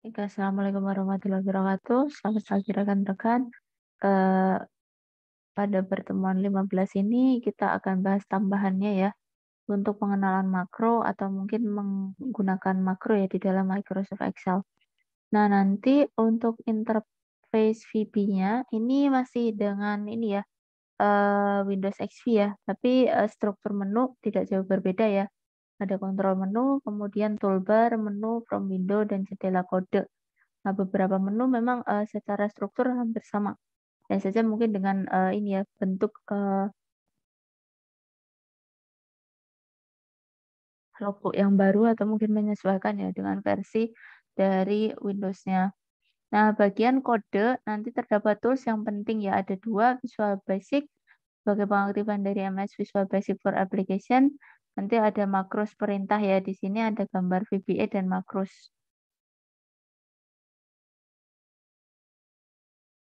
Oke, Assalamualaikum warahmatullahi wabarakatuh. Selamat pagi rekan-rekan. Eh, Pada pertemuan 15 ini kita akan bahas tambahannya ya untuk pengenalan makro atau mungkin menggunakan makro ya di dalam Microsoft Excel. Nah, nanti untuk interface VB-nya ini masih dengan ini ya Windows XP ya, tapi struktur menu tidak jauh berbeda ya. Ada kontrol menu, kemudian toolbar, menu from window dan jendela kode. Nah, beberapa menu memang secara struktur hampir sama. Dan saja mungkin dengan ini ya bentuk logo yang baru atau mungkin menyesuaikan ya dengan versi dari Windows-nya. Nah, bagian kode nanti terdapat tools yang penting ya ada dua, Visual Basic sebagai pengaktifan dari MS Visual Basic for Application. Nanti ada makros perintah ya, di sini ada gambar VBA dan makros.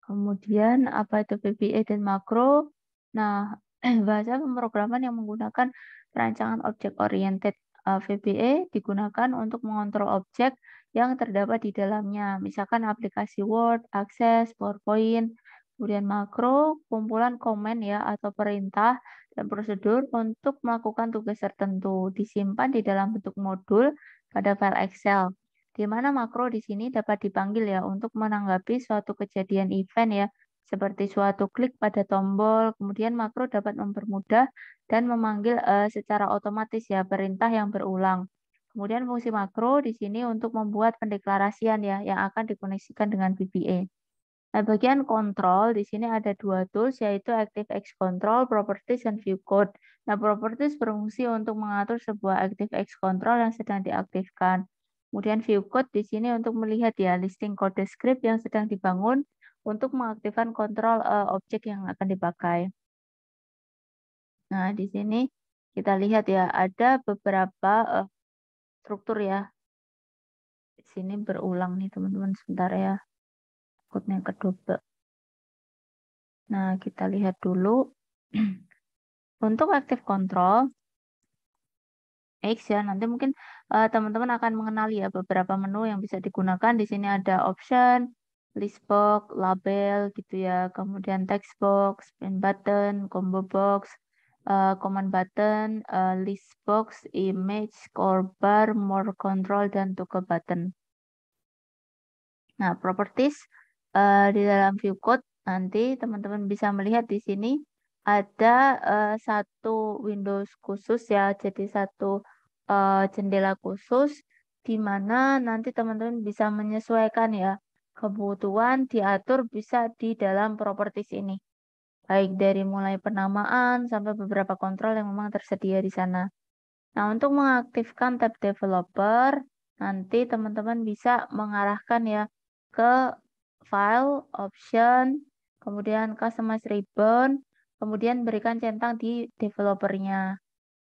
Kemudian apa itu VBA dan makro? Nah, bahasa pemrograman yang menggunakan perancangan objek oriented. VBA digunakan untuk mengontrol objek yang terdapat di dalamnya, misalkan aplikasi Word, Access, PowerPoint. Kemudian makro, kumpulan komen ya atau perintah dan prosedur untuk melakukan tugas tertentu, disimpan di dalam bentuk modul pada file Excel di mana makro di sini dapat dipanggil ya untuk menanggapi suatu kejadian event ya, seperti suatu klik pada tombol. Kemudian makro dapat mempermudah dan memanggil secara otomatis ya perintah yang berulang. Kemudian fungsi makro di sini untuk membuat pendeklarasian ya yang akan dikoneksikan dengan VBA. Nah, bagian kontrol di sini ada dua tools yaitu ActiveX Control, Properties, dan View Code. Nah, Properties berfungsi untuk mengatur sebuah ActiveX Control yang sedang diaktifkan. Kemudian View Code di sini untuk melihat ya listing kode script yang sedang dibangun untuk mengaktifkan kontrol objek yang akan dipakai. Nah, di sini kita lihat ya ada beberapa struktur ya. Di sini berulang nih teman-teman sebentar ya. Code-nya kedouble. Nah, kita lihat dulu. Untuk active control X ya, nanti mungkin teman-teman akan mengenali ya beberapa menu yang bisa digunakan. Di sini ada option, list box, label gitu ya, kemudian text box, print button, combo box, command button, list box, image, score bar, more control, dan toggle button. Nah, properties di dalam view code nanti teman-teman bisa melihat di sini ada satu Windows khusus ya, jadi satu jendela khusus di mana nanti teman-teman bisa menyesuaikan ya kebutuhan diatur bisa di dalam properties ini. Baik dari mulai penamaan sampai beberapa kontrol yang memang tersedia di sana. Nah, untuk mengaktifkan tab developer, nanti teman-teman bisa mengarahkan ya ke file, option, kemudian customize ribbon, kemudian berikan centang di developernya.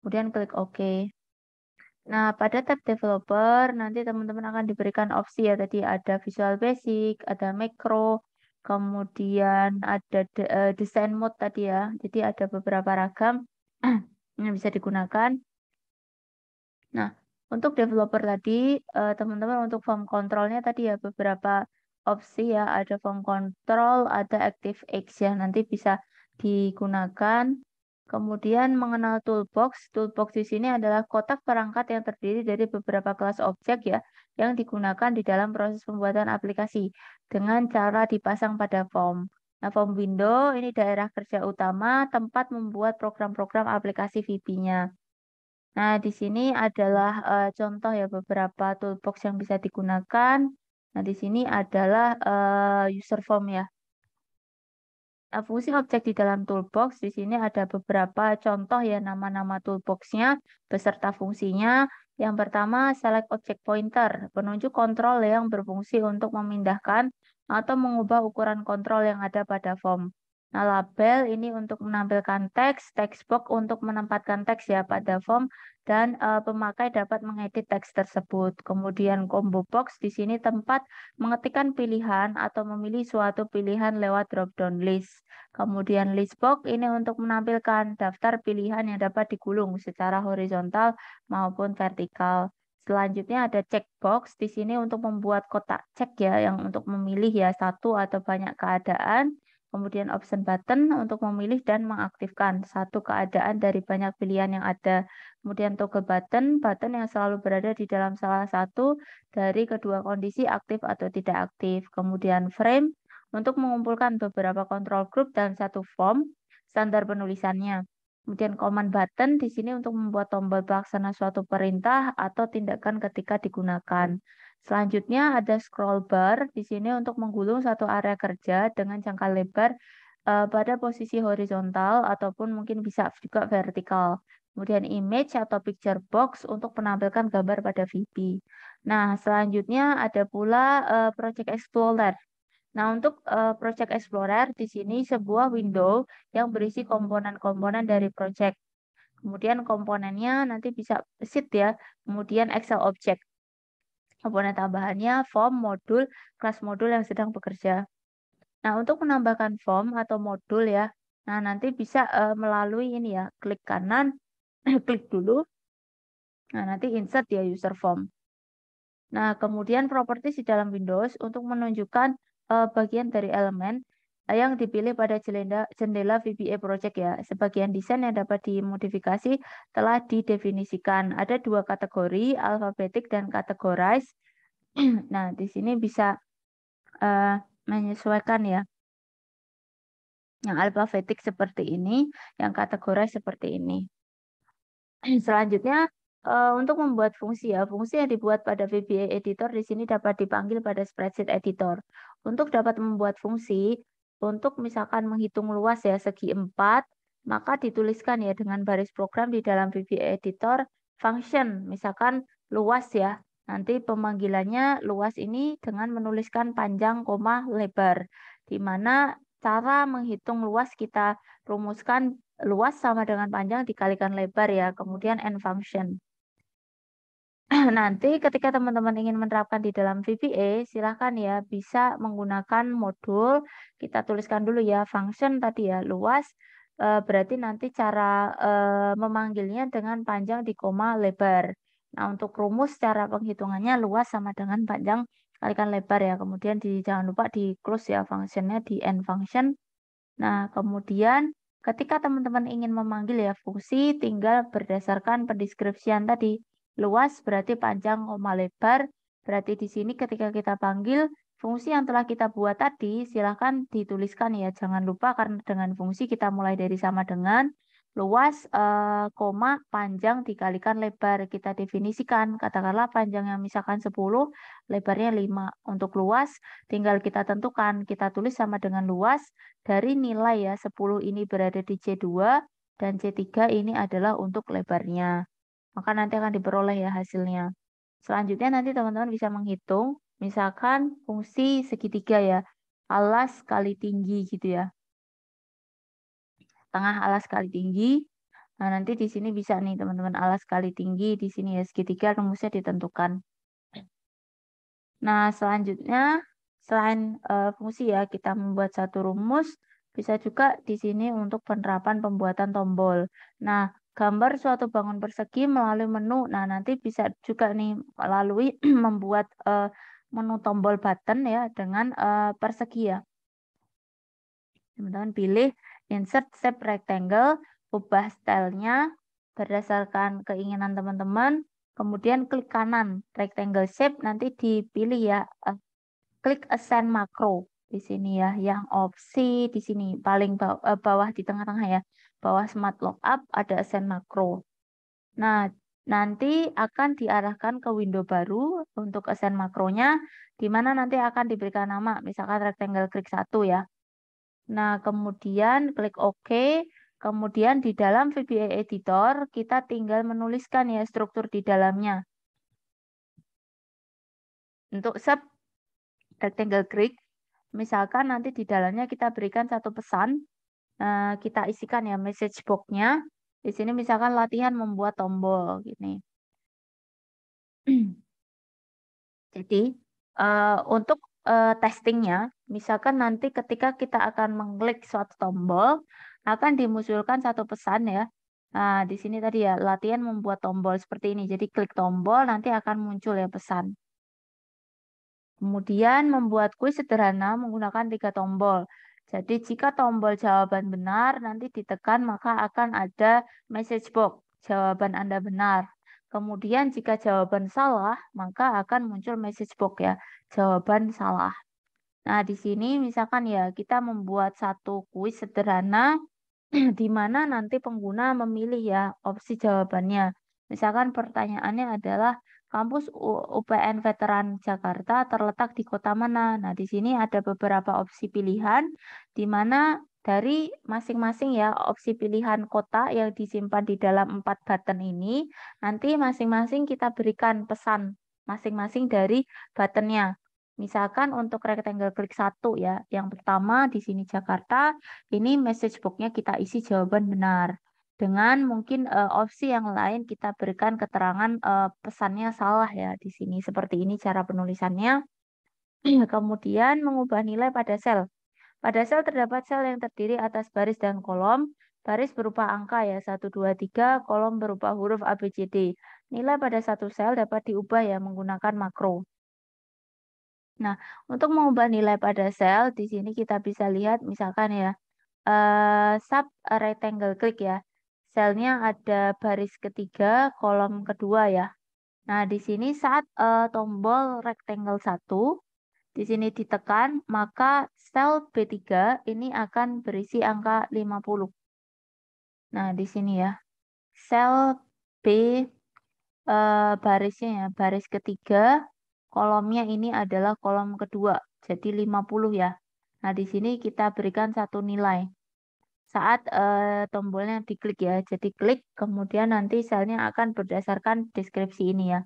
Kemudian klik OK. Nah, pada tab developer nanti teman-teman akan diberikan opsi ya. Tadi ada Visual Basic, ada Macro, kemudian ada design mode tadi ya. Jadi ada beberapa ragam yang bisa digunakan. Nah, untuk developer tadi, teman-teman untuk form controlnya tadi ya beberapa opsi ya. Ada form control, ada ActiveX ya. Nanti bisa digunakan. Kemudian mengenal toolbox. Toolbox di sini adalah kotak perangkat yang terdiri dari beberapa kelas objek ya yang digunakan di dalam proses pembuatan aplikasi dengan cara dipasang pada form. Nah, form window ini daerah kerja utama tempat membuat program-program aplikasi VB-nya. Nah, di sini adalah contoh ya beberapa toolbox yang bisa digunakan. Nah, di sini adalah user form ya. Nah, fungsi objek di dalam toolbox di sini ada beberapa contoh ya nama-nama toolboxnya beserta fungsinya. Yang pertama, select object pointer, penunjuk kontrol yang berfungsi untuk memindahkan atau mengubah ukuran kontrol yang ada pada form. Nah, label ini untuk menampilkan teks, text box untuk menempatkan teks ya pada form, dan pemakai dapat mengedit teks tersebut. Kemudian combo box di sini tempat mengetikkan pilihan atau memilih suatu pilihan lewat drop-down list. Kemudian list box ini untuk menampilkan daftar pilihan yang dapat digulung secara horizontal maupun vertikal. Selanjutnya ada checkbox di sini untuk membuat kotak cek ya, yang untuk memilih ya satu atau banyak keadaan. Kemudian option button untuk memilih dan mengaktifkan satu keadaan dari banyak pilihan yang ada. Kemudian toggle button, button yang selalu berada di dalam salah satu dari kedua kondisi aktif atau tidak aktif. Kemudian frame untuk mengumpulkan beberapa control group dalam satu form standar penulisannya. Kemudian command button di sini untuk membuat tombol pelaksana suatu perintah atau tindakan ketika digunakan. Selanjutnya ada scroll bar di sini untuk menggulung satu area kerja dengan jangka lebar pada posisi horizontal ataupun mungkin bisa juga vertikal. Kemudian image atau picture box untuk menampilkan gambar pada VB. Nah, selanjutnya ada pula Project Explorer. Nah, untuk Project Explorer di sini sebuah window yang berisi komponen-komponen dari project. Kemudian komponennya nanti bisa sheet ya, kemudian Excel object. Komponen tambahannya form, modul, kelas modul yang sedang bekerja. Nah, untuk menambahkan form atau modul ya, nah nanti bisa melalui ini ya, klik kanan, klik dulu, nah nanti insert ya user form. Nah, kemudian properties di dalam Windows untuk menunjukkan bagian dari elemen yang dipilih pada jendela VBA Project ya. Sebagian desain yang dapat dimodifikasi telah didefinisikan. Ada dua kategori, alfabetik dan categorize. Nah, di sini bisa menyesuaikan ya. Yang alfabetik seperti ini, yang categorize seperti ini. Selanjutnya, untuk membuat fungsi ya, fungsi yang dibuat pada VBA Editor di sini dapat dipanggil pada Spreadsheet Editor. Untuk dapat membuat fungsi, untuk misalkan menghitung luas ya segi 4, maka dituliskan ya dengan baris program di dalam VBA Editor function, misalkan luas ya. Nanti pemanggilannya luas ini dengan menuliskan panjang, koma, lebar. Di mana cara menghitung luas kita rumuskan luas sama dengan panjang dikalikan lebar ya, kemudian n function. Nanti ketika teman-teman ingin menerapkan di dalam VBA, silahkan ya bisa menggunakan modul. Kita tuliskan dulu ya function tadi ya luas. Berarti nanti cara memanggilnya dengan panjang di koma lebar. Nah untuk rumus cara penghitungannya luas sama dengan panjang kalikan lebar ya. Kemudian jangan lupa di close ya functionnya di n function. Nah kemudian ketika teman-teman ingin memanggil ya fungsi, tinggal berdasarkan pendeskripsian tadi. Luas berarti panjang, koma lebar. Berarti di sini ketika kita panggil, fungsi yang telah kita buat tadi, silahkan dituliskan ya. Jangan lupa karena dengan fungsi kita mulai dari sama dengan luas, koma, panjang dikalikan lebar. Kita definisikan, katakanlah panjangnya misalkan 10, lebarnya 5. Untuk luas, tinggal kita tentukan, kita tulis sama dengan luas dari nilai ya 10 ini berada di C2 dan C3 ini adalah untuk lebarnya. Maka nanti akan diperoleh ya hasilnya. Selanjutnya nanti teman-teman bisa menghitung misalkan fungsi segitiga ya. Alas kali tinggi gitu ya. Tengah alas kali tinggi. Nah, nanti di sini bisa nih teman-teman alas kali tinggi di sini ya segitiga rumusnya ditentukan. Nah, selanjutnya selain fungsi ya, kita membuat satu rumus, bisa juga di sini untuk penerapan pembuatan tombol. Nah, gambar suatu bangun persegi melalui menu. Nah, nanti bisa juga nih melalui membuat menu tombol button ya dengan persegi ya. Teman-teman pilih insert shape rectangle, ubah stylenya berdasarkan keinginan teman-teman. Kemudian klik kanan rectangle shape, nanti dipilih ya klik assign makro di sini ya, yang opsi di sini paling bawah di tengah-tengah ya, bawah smart lookup ada assign makro. Nah, nanti akan diarahkan ke window baru untuk assign makronya, di mana nanti akan diberikan nama, misalkan rectangle klik 1 ya. Nah, kemudian klik OK. Kemudian di dalam VBA Editor kita tinggal menuliskan ya struktur di dalamnya. Untuk sub rectangle grid, misalkan nanti di dalamnya kita berikan satu pesan, kita isikan ya message box-nya. Di sini misalkan latihan membuat tombol gini. Jadi untuk testingnya, misalkan nanti ketika kita akan mengklik suatu tombol, akan dimunculkan satu pesan ya. Nah, di sini tadi ya, latihan membuat tombol seperti ini. Jadi klik tombol, nanti akan muncul ya pesan. Kemudian membuat kuis sederhana menggunakan 3 tombol. Jadi jika tombol jawaban benar, nanti ditekan maka akan ada message box. Jawaban Anda benar. Kemudian jika jawaban salah, maka akan muncul message box ya. Jawaban salah. Nah, di sini misalkan ya kita membuat satu kuis sederhana di mana nanti pengguna memilih ya opsi jawabannya. Misalkan pertanyaannya adalah kampus UPN Veteran Jakarta terletak di kota mana? Nah, di sini ada beberapa opsi pilihan di mana dari masing-masing ya opsi pilihan kota yang disimpan di dalam 4 button ini nanti masing-masing kita berikan pesan masing-masing dari buttonnya. Misalkan untuk rectangle klik 1 ya, yang pertama di sini Jakarta, ini message box-nya kita isi jawaban benar. Dengan mungkin opsi yang lain kita berikan keterangan pesannya salah ya di sini. Seperti ini cara penulisannya. Kemudian mengubah nilai pada sel. Pada sel terdapat sel yang terdiri atas baris dan kolom. Baris berupa angka ya 1, 2, 3, kolom berupa huruf A, B, C, D. Nilai pada satu sel dapat diubah ya menggunakan makro. Nah, untuk mengubah nilai pada sel, di sini kita bisa lihat misalkan ya, sub rectangle klik ya. Selnya ada baris ketiga, kolom kedua ya. Nah, di sini saat tombol rectangle 1, di sini ditekan, maka sel B3 ini akan berisi angka 50. Nah, di sini ya, sel B barisnya ya, baris ketiga, kolomnya ini adalah kolom kedua, jadi 50 ya. Nah, di sini kita berikan satu nilai saat tombolnya diklik ya. Jadi klik, kemudian nanti selnya akan berdasarkan deskripsi ini ya.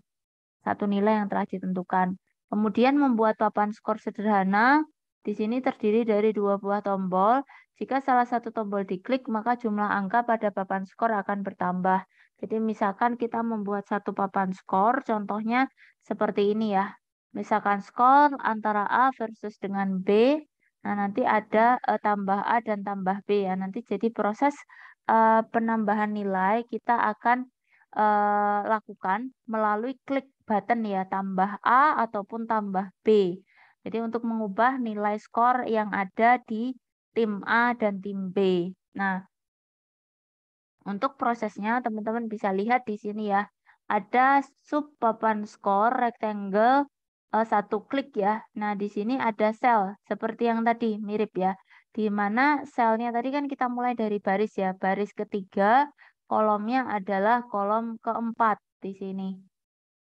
Satu nilai yang telah ditentukan. Kemudian membuat papan skor sederhana. Di sini terdiri dari 2 buah tombol. Jika salah satu tombol diklik, maka jumlah angka pada papan skor akan bertambah. Jadi misalkan kita membuat satu papan skor, contohnya seperti ini ya. Misalkan skor antara A versus dengan B. Nah, nanti ada tambah A dan tambah B ya. Nanti jadi proses penambahan nilai kita akan lakukan melalui klik button ya, tambah A ataupun tambah B. Jadi untuk mengubah nilai skor yang ada di tim A dan tim B. Nah, untuk prosesnya teman-teman bisa lihat di sini ya. Ada sub papan skor rectangle satu klik ya. Nah, di sini ada sel seperti yang tadi mirip ya. Di mana selnya tadi kan kita mulai dari baris ya. Baris ketiga, kolomnya adalah kolom keempat di sini.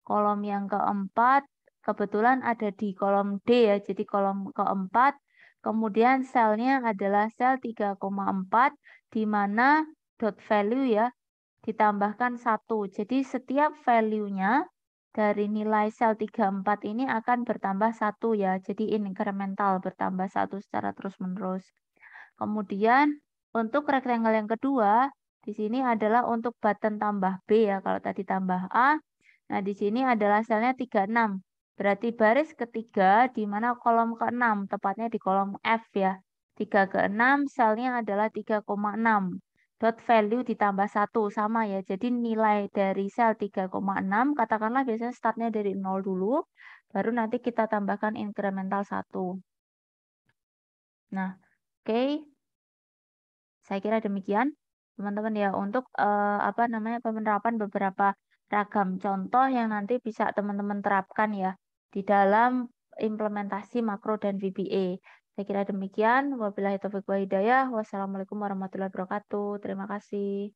Kolom yang keempat kebetulan ada di kolom D ya, jadi kolom keempat. Kemudian selnya adalah sel 3,4 di mana dot value ya ditambahkan 1. Jadi setiap value-nya dari nilai sel 34 ini akan bertambah 1 ya. Jadi incremental bertambah 1 secara terus-menerus. Kemudian untuk rectangle yang kedua, di sini adalah untuk button tambah B ya. Kalau tadi tambah A, nah di sini adalah selnya 36. Berarti baris ketiga di mana kolom ke-6, tepatnya di kolom F ya. 3 ke 6, selnya adalah 3,6. Dot value ditambah 1 sama ya. Jadi nilai dari sel 3,6 katakanlah biasanya startnya dari 0 dulu, baru nanti kita tambahkan incremental 1. Nah, oke. Saya kira demikian, teman-teman ya, untuk apa namanya penerapan beberapa ragam contoh yang nanti bisa teman-teman terapkan ya di dalam implementasi makro dan VBA. Saya kira demikian. Wabillahi taufiq wa hidayah. Wassalamualaikum warahmatullahi wabarakatuh. Terima kasih.